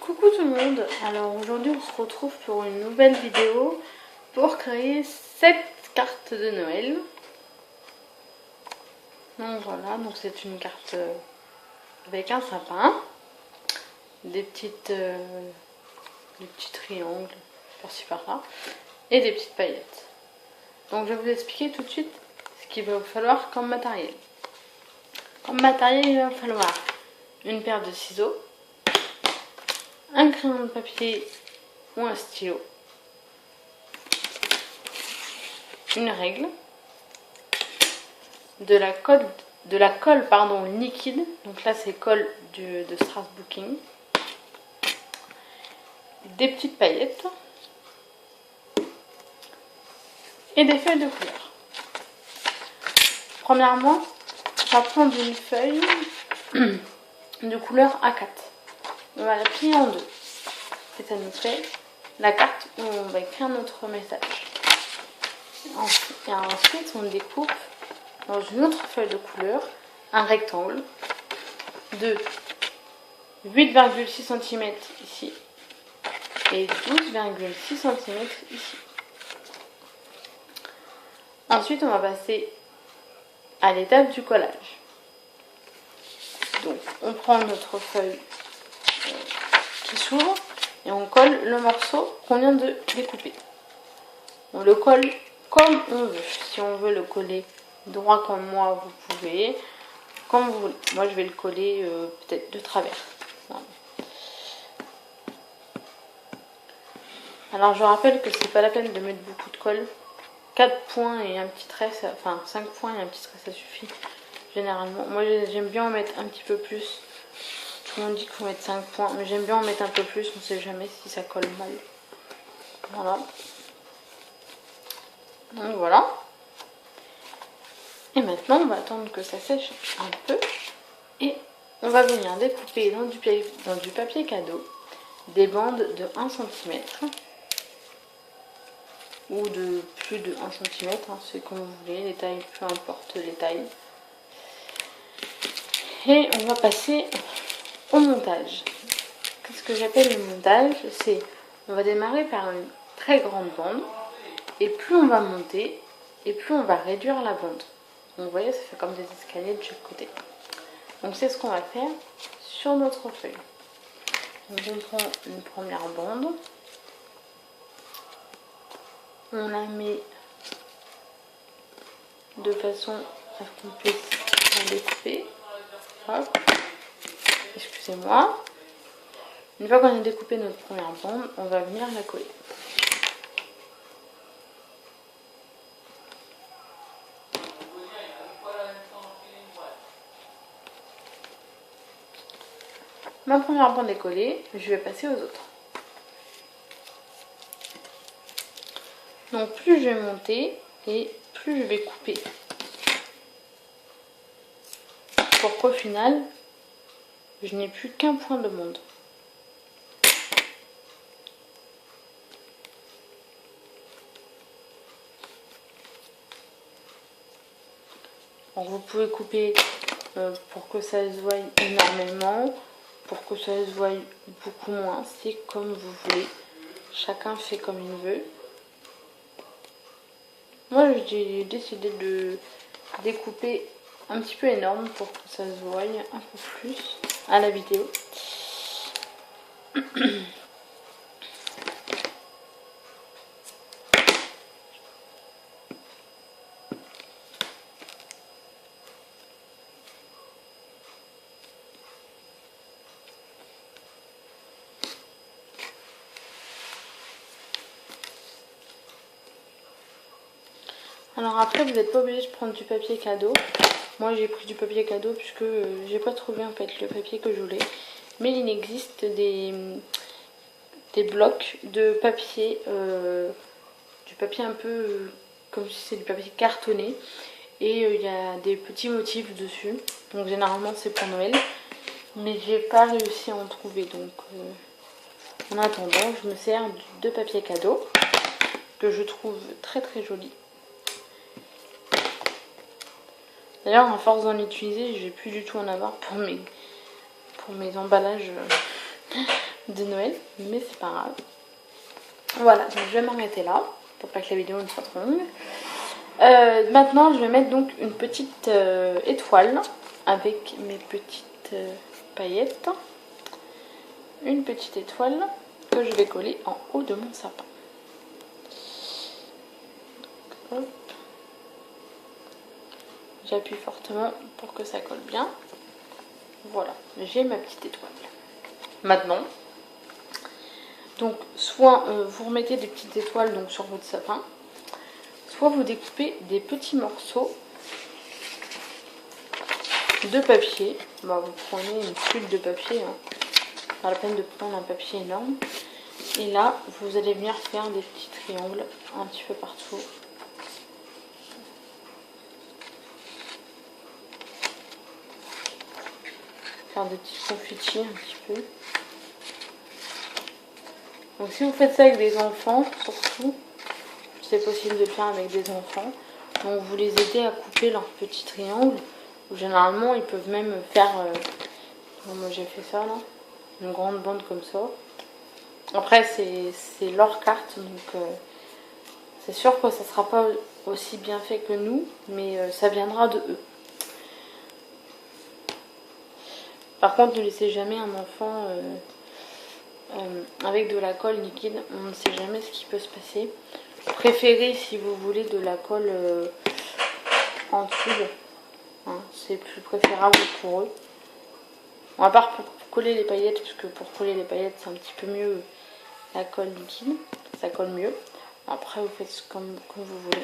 Coucou tout le monde, alors aujourd'hui on se retrouve pour une nouvelle vidéo pour créer 7 cartes de Noël. Donc voilà, donc c'est une carte avec un sapin, des petits triangles par-ci par-là et des petites paillettes. Donc je vais vous expliquer tout de suite ce qu'il va vous falloir comme matériel. Comme matériel, il va falloir une paire de ciseaux, un crayon de papier ou un stylo, une règle, de la colle liquide, donc là c'est colle de Strass Booking, des petites paillettes et des feuilles de couleur. Premièrement, on va prendre une feuille de couleur A4. On va la plier en deux. Et ça nous fait la carte où on va écrire notre message. Et ensuite, on découpe dans une autre feuille de couleur un rectangle de 8,6 cm ici et 12,6 cm ici. Ensuite, on va passer à l'étape du collage. Donc, on prend notre feuille qui s'ouvre et on colle le morceau qu'on vient de découper. On le colle comme on veut. Si on veut le coller droit comme moi, vous pouvez, comme vous voulez. Moi, je vais le coller peut-être de travers. Voilà. Alors, je rappelle que c'est pas la peine de mettre beaucoup de colle. 4 points et un petit trait, enfin 5 points et un petit trait, ça suffit généralement. Moi, j'aime bien en mettre un petit peu plus. Tout le monde dit qu'il faut mettre 5 points, mais j'aime bien en mettre un peu plus, on sait jamais si ça colle mal. Voilà. Donc voilà. Et maintenant, on va attendre que ça sèche un peu. Et on va venir découper dans du papier cadeau des bandes de 1 cm. Ou de plus de 1 cm, hein, c'est comme vous voulez, les tailles, peu importe les tailles. Et on va passer au montage. Qu'est-ce que j'appelle le montage? C'est, on va démarrer par une très grande bande, et plus on va monter, et plus on va réduire la bande. Donc vous voyez, ça fait comme des escaliers de chaque côté. Donc c'est ce qu'on va faire sur notre feuille. Donc on prend une première bande, on la met de façon à ce qu'on puisse la découper. Hop. Excusez-moi. Une fois qu'on a découpé notre première bande, on va venir la coller. Ma première bande est collée, je vais passer aux autres. Donc plus je vais monter et plus je vais couper. Pour qu'au final, je n'ai plus qu'un point de bande. Donc vous pouvez couper pour que ça se voie énormément, pour que ça se voie beaucoup moins, c'est comme vous voulez. Chacun fait comme il veut. Moi j'ai décidé de découper un petit peu énorme pour que ça se voie un peu plus à la vidéo. Alors après, vous n'êtes pas obligé de prendre du papier cadeau. Moi j'ai pris du papier cadeau puisque j'ai pas trouvé en fait le papier que je voulais. Mais il existe des blocs de papier, du papier un peu comme si c'était du papier cartonné. Et il y a des petits motifs dessus. Donc généralement c'est pour Noël. Mais j'ai pas réussi à en trouver. Donc en attendant, je me sers de papier cadeau que je trouve très très joli. D'ailleurs, à force d'en utiliser, je vais plus du tout en avoir pour mes emballages de Noël, mais c'est pas grave. Voilà, donc je vais m'arrêter là pour pas que la vidéo ne soit trop longue. Maintenant je vais mettre donc une petite étoile avec mes petites paillettes. Une petite étoile que je vais coller en haut de mon sapin. Hop. J'appuie fortement pour que ça colle bien. Voilà, j'ai ma petite étoile. Maintenant, donc soit vous remettez des petites étoiles donc sur votre sapin, soit vous découpez des petits morceaux de papier. Bah, vous prenez une tuile de papier, hein. Pas la peine de prendre un papier énorme. Et là, vous allez venir faire des petits triangles un petit peu partout. Faire des petits confettis un petit peu. Donc si vous faites ça avec des enfants, surtout, c'est possible de le faire avec des enfants. Donc vous les aidez à couper leurs petits triangles. Généralement, ils peuvent même faire, moi j'ai fait ça là, une grande bande comme ça. Après c'est leur carte, donc c'est sûr que ça ne sera pas aussi bien fait que nous, mais ça viendra de eux. Par contre, ne laissez jamais un enfant avec de la colle liquide, on ne sait jamais ce qui peut se passer. Préférez, si vous voulez, de la colle en tube, hein, c'est plus préférable pour eux. Bon, à part pour coller les paillettes, parce que pour coller les paillettes c'est un petit peu mieux la colle liquide, ça colle mieux. Après vous faites comme vous voulez.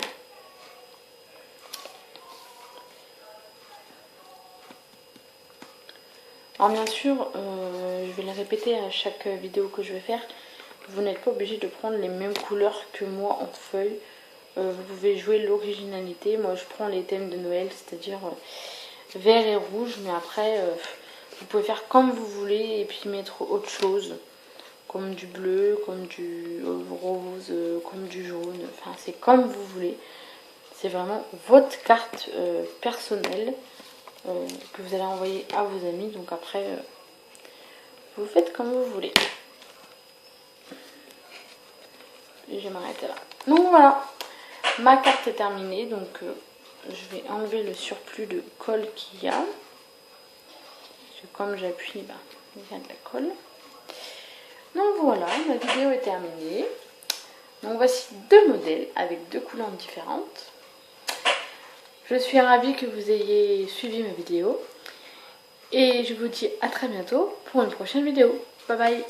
Alors bien sûr, je vais le répéter à chaque vidéo que je vais faire, vous n'êtes pas obligé de prendre les mêmes couleurs que moi en feuilles. Vous pouvez jouer l'originalité. Moi je prends les thèmes de Noël, c'est-à-dire vert et rouge, mais après vous pouvez faire comme vous voulez et puis mettre autre chose, comme du bleu, comme du rose, comme du jaune, enfin c'est comme vous voulez. C'est vraiment votre carte personnelle que vous allez envoyer à vos amis, donc après vous faites comme vous voulez. Et je vais m'arrêter là. Donc voilà, ma carte est terminée, donc je vais enlever le surplus de colle qu'il y a. Parce que comme j'appuie, bah, il y a de la colle. Donc voilà, ma vidéo est terminée. Donc voici deux modèles avec deux couleurs différentes. Je suis ravie que vous ayez suivi ma vidéo. Et je vous dis à très bientôt pour une prochaine vidéo. Bye bye!